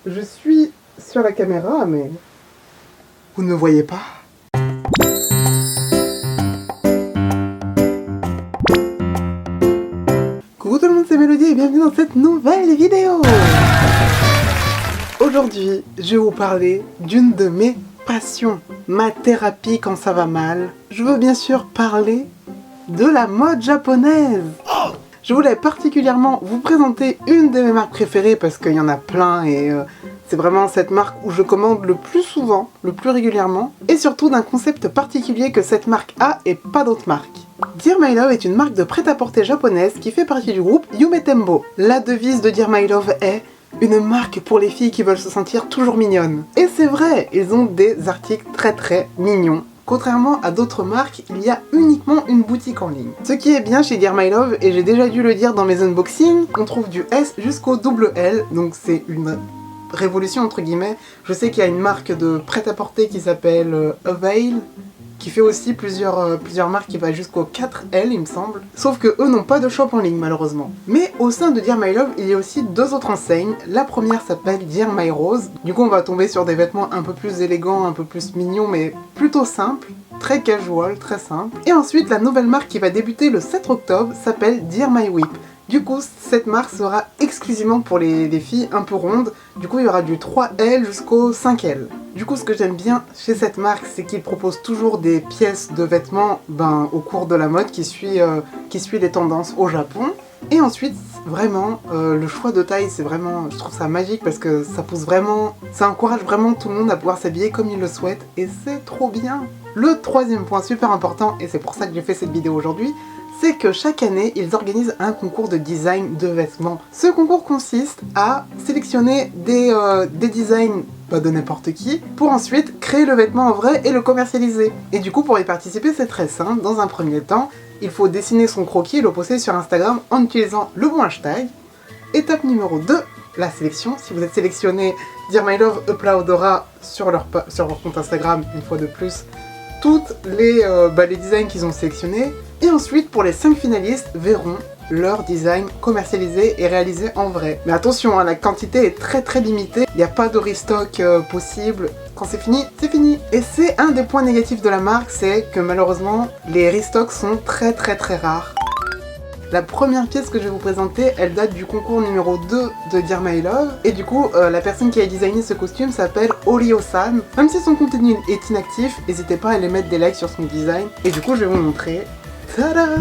Je suis sur la caméra, mais vous ne me voyez pas. Coucou tout le monde, c'est Mélodie et bienvenue dans cette nouvelle vidéo. Aujourd'hui, je vais vous parler d'une de mes passions, ma thérapie quand ça va mal. Je veux bien sûr parler de la mode japonaise. Je voulais particulièrement vous présenter une de mes marques préférées parce qu'il y en a plein et c'est vraiment cette marque où je commande le plus souvent, le plus régulièrement, et surtout d'un concept particulier que cette marque a et pas d'autres marques. Dear My Love est une marque de prêt-à-porter japonaise qui fait partie du groupe Yume Tembo. La devise de Dear My Love est une marque pour les filles qui veulent se sentir toujours mignonnes. Et c'est vrai, ils ont des articles très mignons. Contrairement à d'autres marques, il y a uniquement une boutique en ligne. Ce qui est bien chez Dear My Love, et j'ai déjà dû le dire dans mes unboxings, on trouve du S jusqu'au double L, donc c'est une révolution entre guillemets. Je sais qu'il y a une marque de prêt-à-porter qui s'appelle Avail, qui fait aussi plusieurs marques qui va jusqu'au 4L il me semble. Sauf que eux n'ont pas de shop en ligne malheureusement. Mais au sein de Dear My Love, il y a aussi deux autres enseignes. La première s'appelle Dear My Rose. Du coup on va tomber sur des vêtements un peu plus élégants, un peu plus mignons, mais plutôt simples. Très casual, très simple. Et ensuite la nouvelle marque qui va débuter le 7 octobre s'appelle Dear My Whip. Du coup, cette marque sera exclusivement pour les filles un peu rondes. Du coup, il y aura du 3L jusqu'au 5L. Du coup, ce que j'aime bien chez cette marque, c'est qu'ils proposent toujours des pièces de vêtements au cours de la mode qui suit les tendances au Japon. Et ensuite, vraiment, le choix de taille, c'est vraiment, je trouve ça magique parce que ça pousse vraiment, ça encourage vraiment tout le monde à pouvoir s'habiller comme il le souhaite et c'est trop bien. Le troisième point super important, et c'est pour ça que j'ai fait cette vidéo aujourd'hui, c'est que chaque année, ils organisent un concours de design de vêtements. Ce concours consiste à sélectionner des designs de n'importe qui, pour ensuite créer le vêtement en vrai et le commercialiser. Et du coup, pour y participer, c'est très simple. Dans un premier temps, il faut dessiner son croquis et le poster sur Instagram en utilisant le bon hashtag. Étape numéro 2, la sélection. Si vous êtes sélectionné, Dear My Love uploadera sur leur compte Instagram, une fois de plus, toutes les designs qu'ils ont sélectionnés. Et ensuite, pour les 5 finalistes, verront leur design commercialisé et réalisé en vrai. Mais attention, hein, la quantité est très limitée, il n'y a pas de restock possible. Quand c'est fini, c'est fini. Et c'est un des points négatifs de la marque, c'est que malheureusement, les restocks sont très rares. La première pièce que je vais vous présenter, elle date du concours numéro 2 de Dear My Love. Et du coup, la personne qui a designé ce costume s'appelle Oryo-san. Même si son contenu est inactif, n'hésitez pas à aller mettre des likes sur son design. Et du coup, je vais vous montrer. Tada!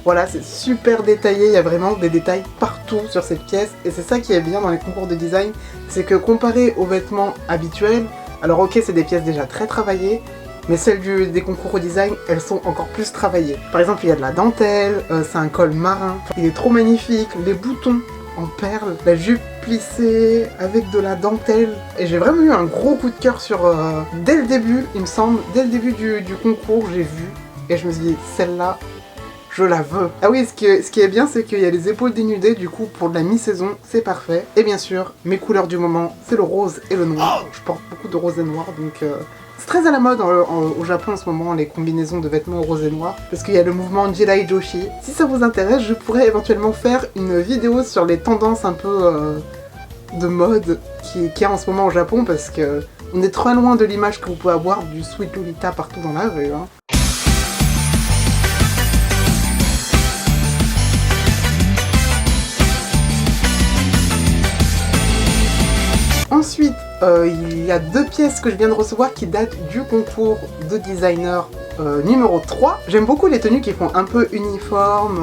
Voilà, c'est super détaillé, il y a vraiment des détails partout sur cette pièce. Et c'est ça qui est bien dans les concours de design, c'est que comparé aux vêtements habituels, alors ok, c'est des pièces déjà très travaillées, mais celles des concours au design, elles sont encore plus travaillées. Par exemple, il y a de la dentelle, c'est un col marin, il est trop magnifique, les boutons en perles, la jupe plissée avec de la dentelle. Et j'ai vraiment eu un gros coup de cœur sur... dès le début, il me semble, dès le début du concours, j'ai vu, et je me suis dit, celle-là, je la veux. Ah oui, ce qui est bien, c'est qu'il y a les épaules dénudées, du coup, pour de la mi-saison, c'est parfait. Et bien sûr, mes couleurs du moment, c'est le rose et le noir. Je porte beaucoup de rose et noir, donc... c'est très à la mode au Japon en ce moment, les combinaisons de vêtements rose et noir, parce qu'il y a le mouvement Jirai Joshi. Si ça vous intéresse, je pourrais éventuellement faire une vidéo sur les tendances un peu de mode qu'il y a en ce moment au Japon, parce que on est très loin de l'image que vous pouvez avoir du Sweet Lolita partout dans la rue, hein. Ensuite, il y a deux pièces que je viens de recevoir qui datent du concours de designer numéro 3. J'aime beaucoup les tenues qui font un peu uniforme,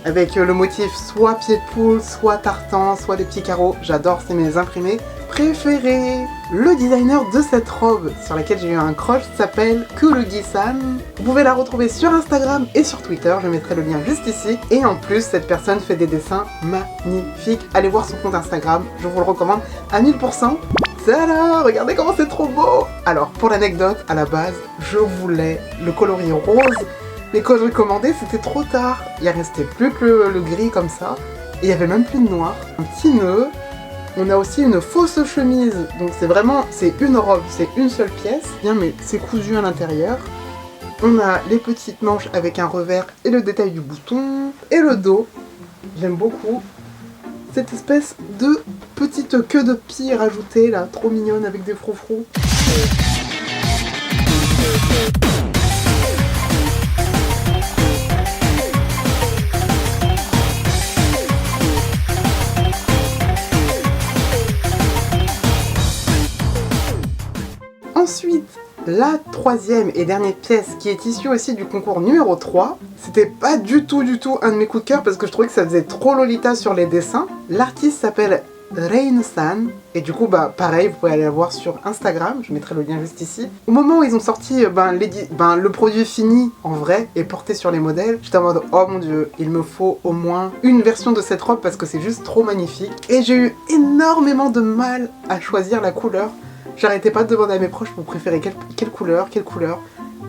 avec le motif soit pied de poule, soit tartan, soit des petits carreaux. J'adore, c'est mes imprimés préférés. Le designer de cette robe, sur laquelle j'ai eu un crush, s'appelle Kurugi-san. Vous pouvez la retrouver sur Instagram et sur Twitter, je mettrai le lien juste ici. Et en plus, cette personne fait des dessins magnifiques. Allez voir son compte Instagram, je vous le recommande à 1000%. Tada! Regardez comment c'est trop beau! Alors, pour l'anecdote, à la base, je voulais le coloris rose, mais quand j'ai commandé, c'était trop tard. Il restait plus que le gris comme ça, et il n'y avait même plus de noir. Un petit nœud. On a aussi une fausse chemise, donc c'est une robe, c'est une seule pièce, bien mais c'est cousu à l'intérieur. On a les petites manches avec un revers et le détail du bouton, et le dos, j'aime beaucoup cette espèce de petite queue de pie rajoutée là, trop mignonne avec des froufrous. Ensuite, la troisième et dernière pièce qui est issue aussi du concours numéro 3, c'était pas du tout un de mes coups de cœur parce que je trouvais que ça faisait trop Lolita sur les dessins. L'artiste s'appelle Rain-san et du coup bah pareil, vous pouvez aller la voir sur Instagram, je mettrai le lien juste ici. Au moment où ils ont sorti le produit fini en vrai et porté sur les modèles, j'étais en mode oh mon dieu, il me faut au moins une version de cette robe parce que c'est juste trop magnifique. Et j'ai eu énormément de mal à choisir la couleur. J'arrêtais pas de demander à mes proches vous préférez quelle couleur.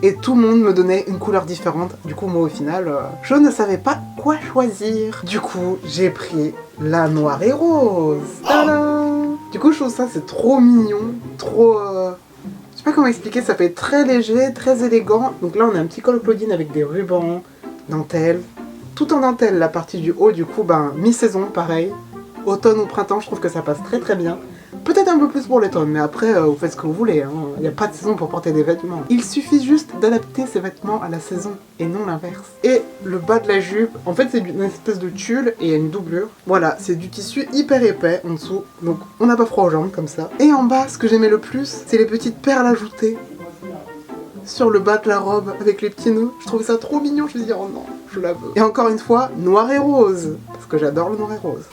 Et tout le monde me donnait une couleur différente. Du coup, moi, au final, je ne savais pas quoi choisir. Du coup, j'ai pris la noire et rose. Tadam! Du coup, je trouve ça, c'est trop mignon. Trop... Je sais pas comment expliquer, ça fait très léger, très élégant. Donc là, on a un petit col Claudine avec des rubans, dentelle. Tout en dentelle, la partie du haut. Du coup, mi-saison, pareil. Automne ou printemps, je trouve que ça passe très bien. Peut-être un peu plus pour l'automne, mais après, vous faites ce que vous voulez. Il n'y a pas de saison pour porter des vêtements. Il suffit juste d'adapter ses vêtements à la saison, et non l'inverse. Et le bas de la jupe, en fait, c'est une espèce de tulle et il y a une doublure. Voilà, c'est du tissu hyper épais en dessous, donc on n'a pas froid aux jambes, comme ça. Et en bas, ce que j'aimais le plus, c'est les petites perles ajoutées sur le bas de la robe, avec les petits nœuds. Je trouvais ça trop mignon, je me suis dit, oh non, je la veux. Et encore une fois, noir et rose, parce que j'adore le noir et rose.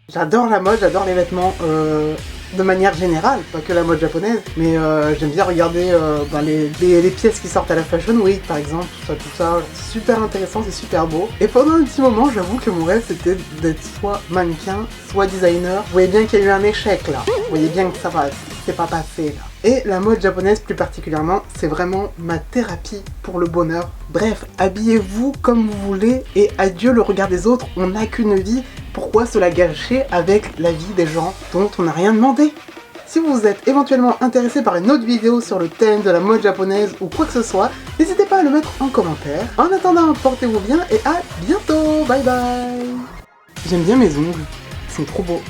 J'adore la mode, j'adore les vêtements de manière générale, pas que la mode japonaise, mais j'aime bien regarder les pièces qui sortent à la Fashion Week par exemple, tout ça, c'est super intéressant, c'est super beau. Et pendant un petit moment, j'avoue que mon rêve c'était d'être soit mannequin, soit designer. Vous voyez bien qu'il y a eu un échec là, vous voyez bien que ça va, c'est pas passé là. Et la mode japonaise plus particulièrement, c'est vraiment ma thérapie pour le bonheur. Bref, habillez-vous comme vous voulez et adieu le regard des autres, on n'a qu'une vie. Pourquoi se la gâcher avec la vie des gens dont on n'a rien demandé? Si vous êtes éventuellement intéressé par une autre vidéo sur le thème de la mode japonaise ou quoi que ce soit, n'hésitez pas à le mettre en commentaire. En attendant, portez-vous bien et à bientôt. Bye bye. J'aime bien mes ongles, ils sont trop beaux.